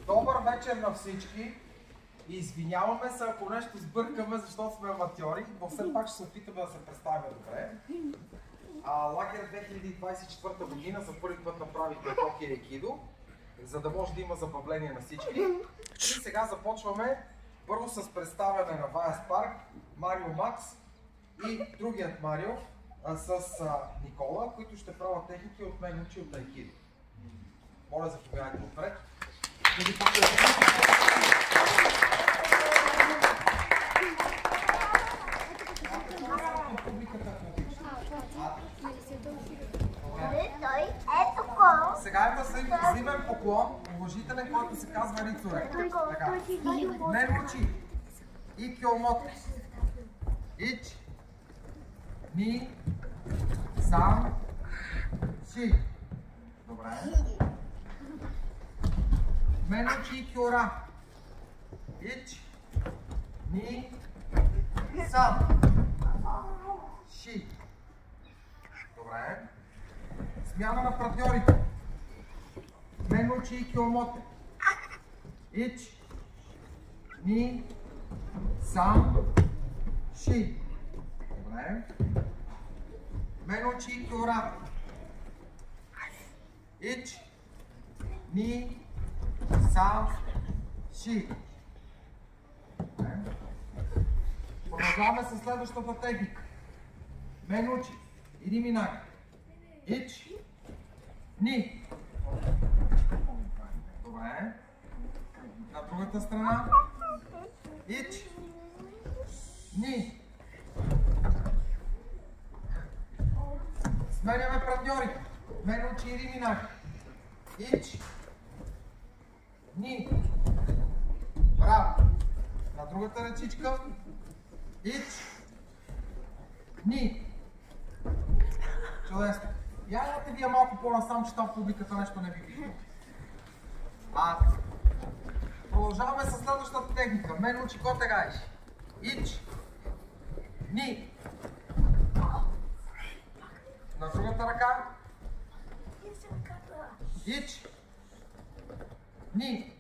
Добър вечер на всички. Извиняваме се, ако нещо сбъркаме, защото сме аматьори, но все пак ще се опитаме да се представим добре. Лагер 2024 година за първи път направихме хоки и айкидо, за да може да има забавление на всички. И сега започваме първо с представяне на Ваяс Парк, Марио Макс и другият Марио с Никола, които ще правят техники от мен учи от айкидо. Моля, заповядайте отпред. Сега има взимен поклон, уважителен, който се казва Рицуре. Мен учи. И кьомото. Ич. Ни. Сам. Си. Добре. Мен учи и кьора. Ич. Ни. Сам. Ши. Добре. Смяна на партньорите. Мен учи и кьомоте. Ич. Ни. Сам. Ши. Добре. Мен учи и кьора. Ич. Ни. Сам. Ши. Добре. Продължаваме с следващата техника. Мен учи. Иди минай. Ич. Ни. Добре. На другата страна. Ич. Ни. Сменяме партньорите. Мен учи иди минай. Ич. Ни. Браво. На другата ръчичка. Ич. Ни. Чудесно. Явате вие малко по-насам, че там в публиката нещо не ви вижда. Продължаваме с следващата техника. Мен учи коте гаеш. Ич. Ни. На другата ръка. Ич. Ни.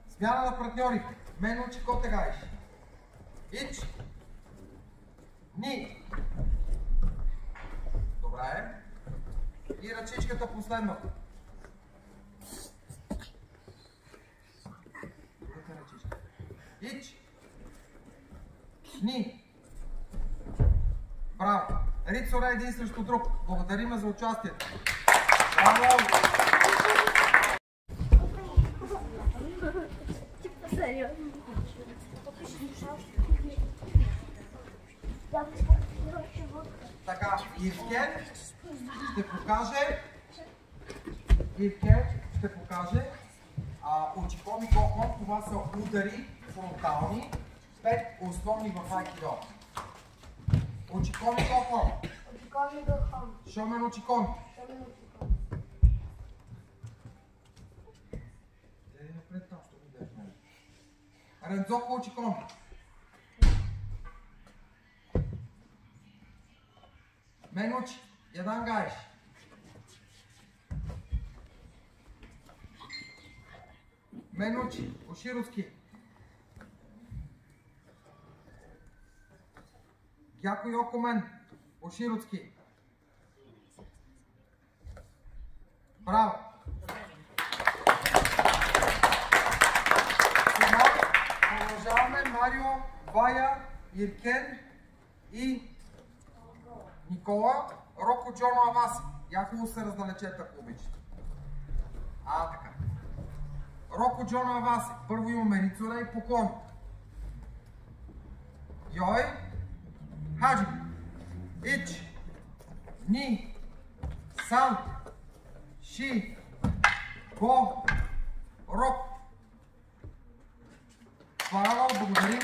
Смяна на партньорите. Мен учи коте гаеш. Ич. Ни. Добре. И ръчичката последната. Другата ръчичка. Ич. Ни. Браво. Рицуре един срещу друг. Благодариме за участието. Браво! Така, Ивкен ще покаже очикоми гохон. Това са удари фронтални, 5 основни в айкидо. Очикоми гохон. Шомен очикоми. Рензоко очикоми. Мен учи. Ядан гаеш. Мен учи. Ошироски. Гяко йоко мен. Ошироски. Браво. Сега продължаваме Марио, Вая, Иркен и Никола, Роко, Джоно, Аваси. Яхово се раздалечете, ако обичате. Така. Роко, Джоно, Аваси. Първо имаме Рицуре и поклон. Йой. Хаджи. Ич. Ни. Сан. Ши. Го. Рок. Браво, благодарим.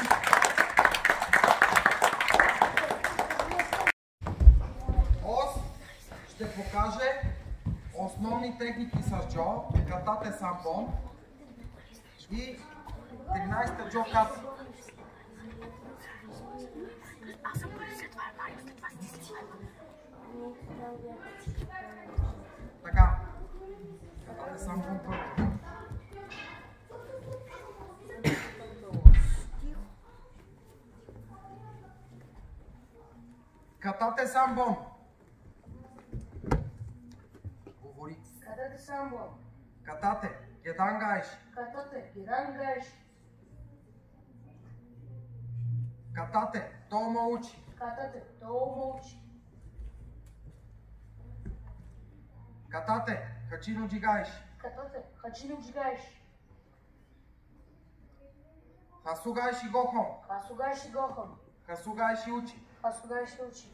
Ще покаже основни техники с Джо, катате самбон и 13-та Джо ката. Така, катате Самбон първо. Катате самбон. Говори. Катате самбон. Катате. Гедангайш. Катате. Гедангайш. Катате. Тома учи. Катате. Тома учи. Катате. Хачино джигайш. Катате. Хачино джигайш. Хасугайши гохон. Хасугайши гохон. Хасугайши учи. Хасугайши учи.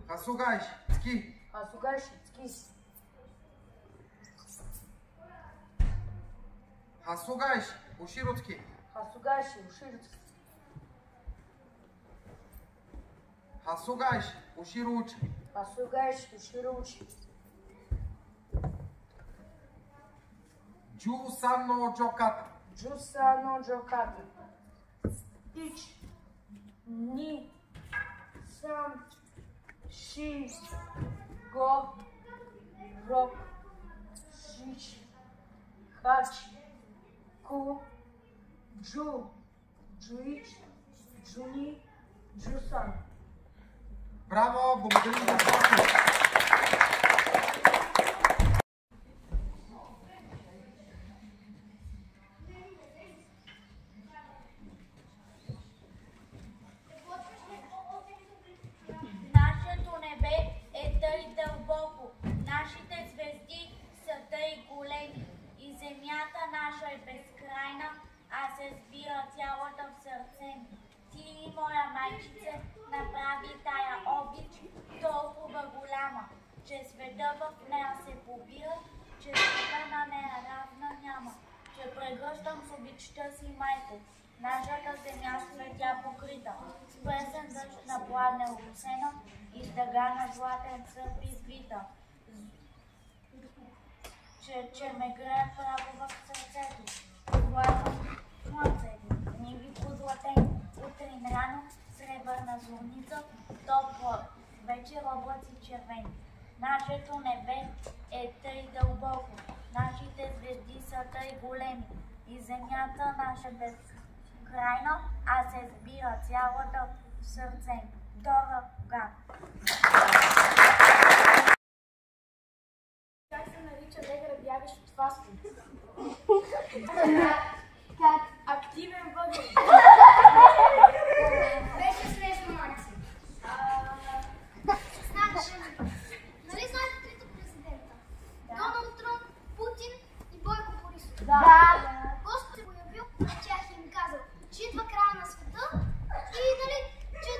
Хасугайши. Ски. Хасугайши ски. Хасугайши. Ушируцки. Хасугайши ушируцки. Хасугайши. Уширучи. Хасугайши уширучи. Джу санно джоката. Джусано джоката. Стич. Ни. Сам. Ши. Го. Рок. Шич. Хач. Ку. Джу. Джуич. Джуни. Джусан. Браво! Благодарим за това! Нашето небе е тъй дълбоко, нашите звезди са тъй големи и земята наша е безкрайна, а се сбира цялата в сърце ми. Ти, моя майчице, направи тая обич толкова голяма, че света в нея се побира, че света на нея равна няма, че прегръщам с обичта си, майко. Нашата земя с цветя покрита, с песен дъжд на пладне обрусена и с дъга на златен сърп извита, че ме грее право в сърцето. Златно слънцето, книги позлатени, утрин рано, сребърна зорница, топла вечер облаци червени. Нашето небе е тъй дълбоко, нашите звезди са тъй големи и земята наша безкрайна, а се сбира цялата в сърце. Дора Ган. Как се нарича негър бягаш от фаст фуд? Как? Активен въглен. Беше смешно, Макси. Значи, нали знаете трите президента? Доналд Тръмп, Путин и Бойко Борисов. Да. Господ се появил на тях и им казал, че идва края на света и нали, че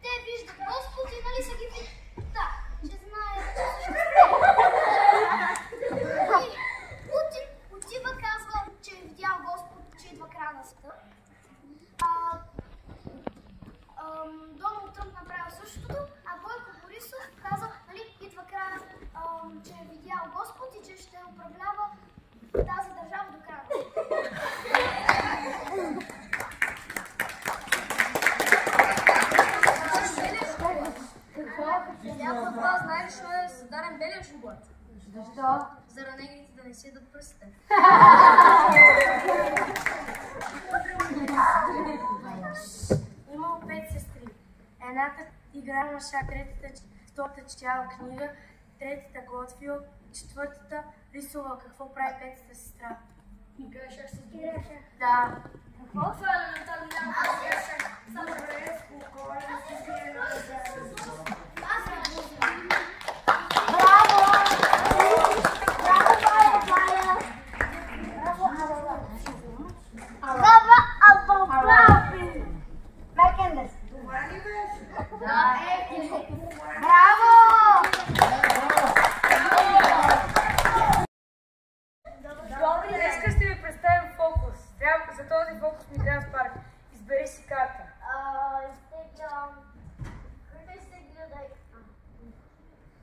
те виждат Господ и нали са ги виждат. Да, че знаят, че съществува. И Путин отива, казва, че е видял Господ, че идва края на света. Доналд Тръмп направил същото, а Бойко Борисов каза, нали, идва края, че е видял Господ и че ще управлява тази държава до края. Някой от вас знае ли, що е създаден белия шоколад? Защо? За ранегрите да не си ядат пръстите. Имало 5 сестри. Едната играла на шах, втората четяла книга, третата готвила, четвъртата рисувала. Какво прави петата сестра? Играе шах с другия шах. Да. Какво? Това е елементарно няма. Само Днеска ще ви представим фокус. За този фокус ми трябва спарк. Избери си карта.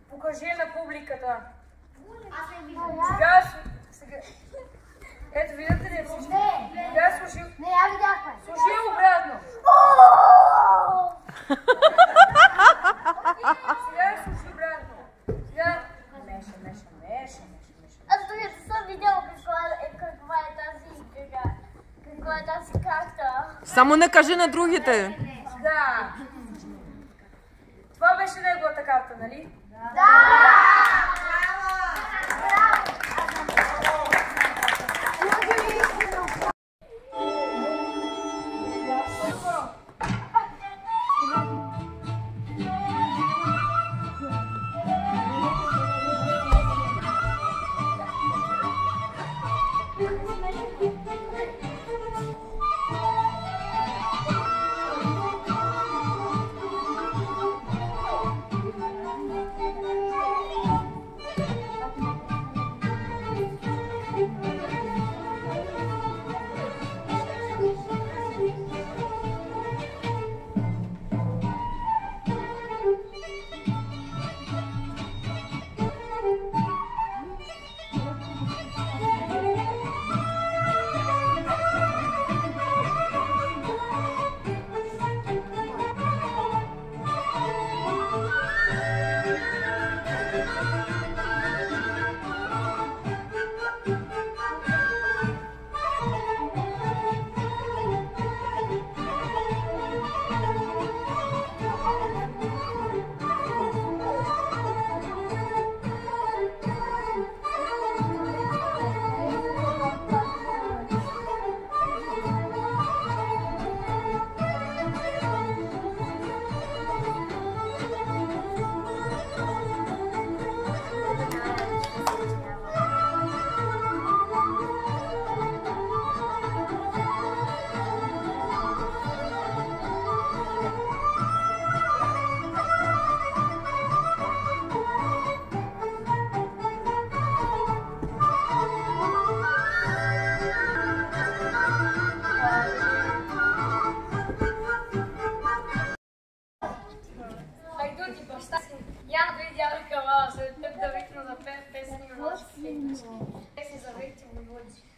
Покажи на публиката. Сега. Ето, видите ли всички? Сега слушай. Не, я видяхме. Слушай обратно. Сега слушай обратно. Сега Аз дори не съм видяла каква е тази игра. Каква е тази карта. Само не кажи на другите. Да. Това беше неговата карта, нали?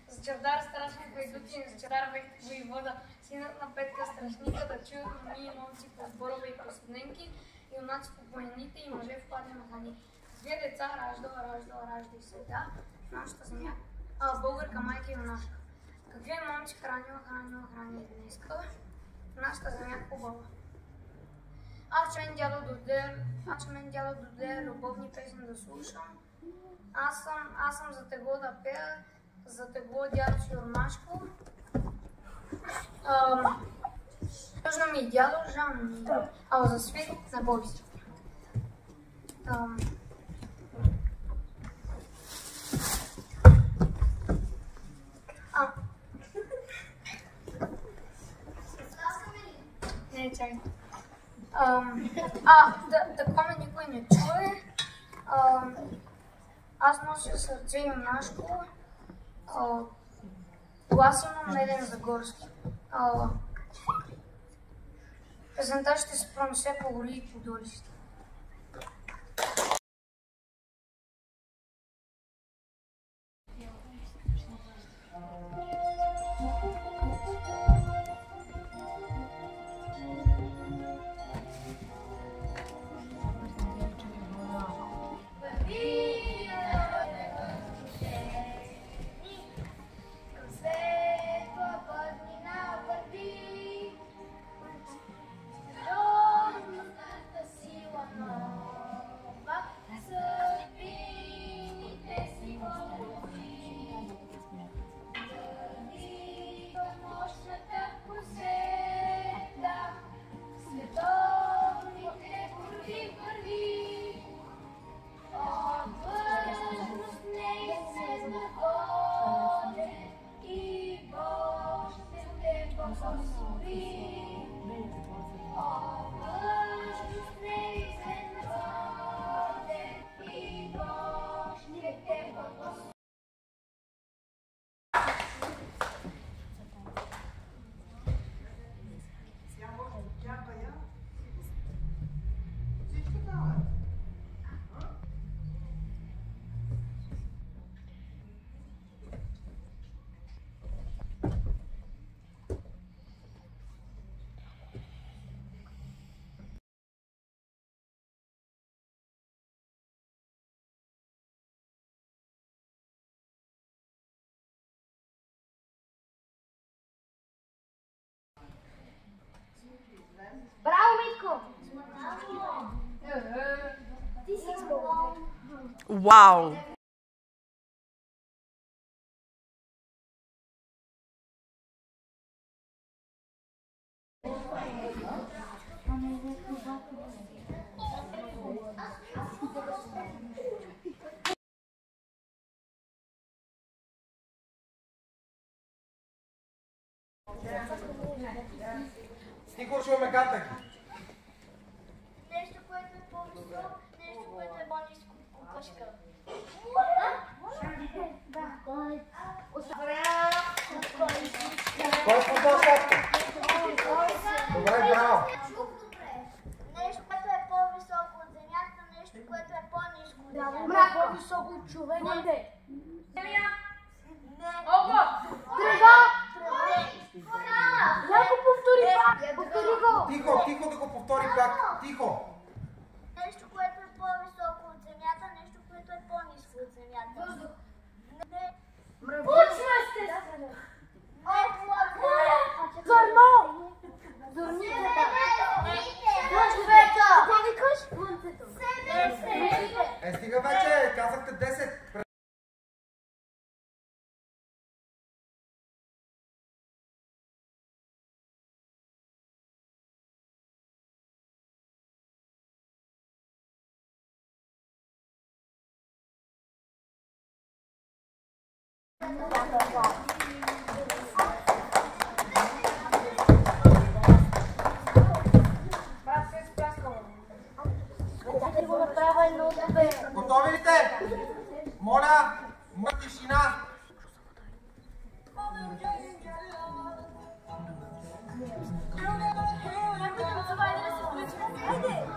За Чавдар страшен хайдутин, за Чавдар воевода, синът на Петка страшника, да чуят ние момци по сборове и по седненки, юнаци по планините и мъже в пладни махани. Две деца ражда и света, нашата земя, българка майка и юнашка. Какви момци хранила днеска, нашата земя хубава. Аз че мен дядо доде любовни песни да слушам. Аз съм за тегло да пея, за тегло дядо си Юрмашко. Тъжно ми и дядо, жално ми, ала за свет на Боби си. Не, чакай. Такова никой не чуе. Аз нося сърце юнашко. Глас имам меден за горски. Песента ще се пронесе по гори и по долища. Сила Ти си изпълнал. Вау! Стихор, ще имаме катък. Нещо, което е по-високо, нещо, което е по-ниско. Кукушка. Кой е по-високо? Добре, браво. Нещо, което е по-високо от земята, нещо, което е по-ниско от земята. Мрак по-високо от човеките. Земя. Не. Опа! Трева! Няко повтори пак! Повтори го! Тихо, тихо да го повтори пак. Тихо. Нещо, което е по-високо от земята, нещо, което е по-ниско от земята. Не. Почва сте! Облака. Зърно! Зърницата! Човека. Какво викаш? Слънцето! Стига вече, казахте 10. Готови ли сте? Моля, тишина. Някой танцува, да се включи. Хайде!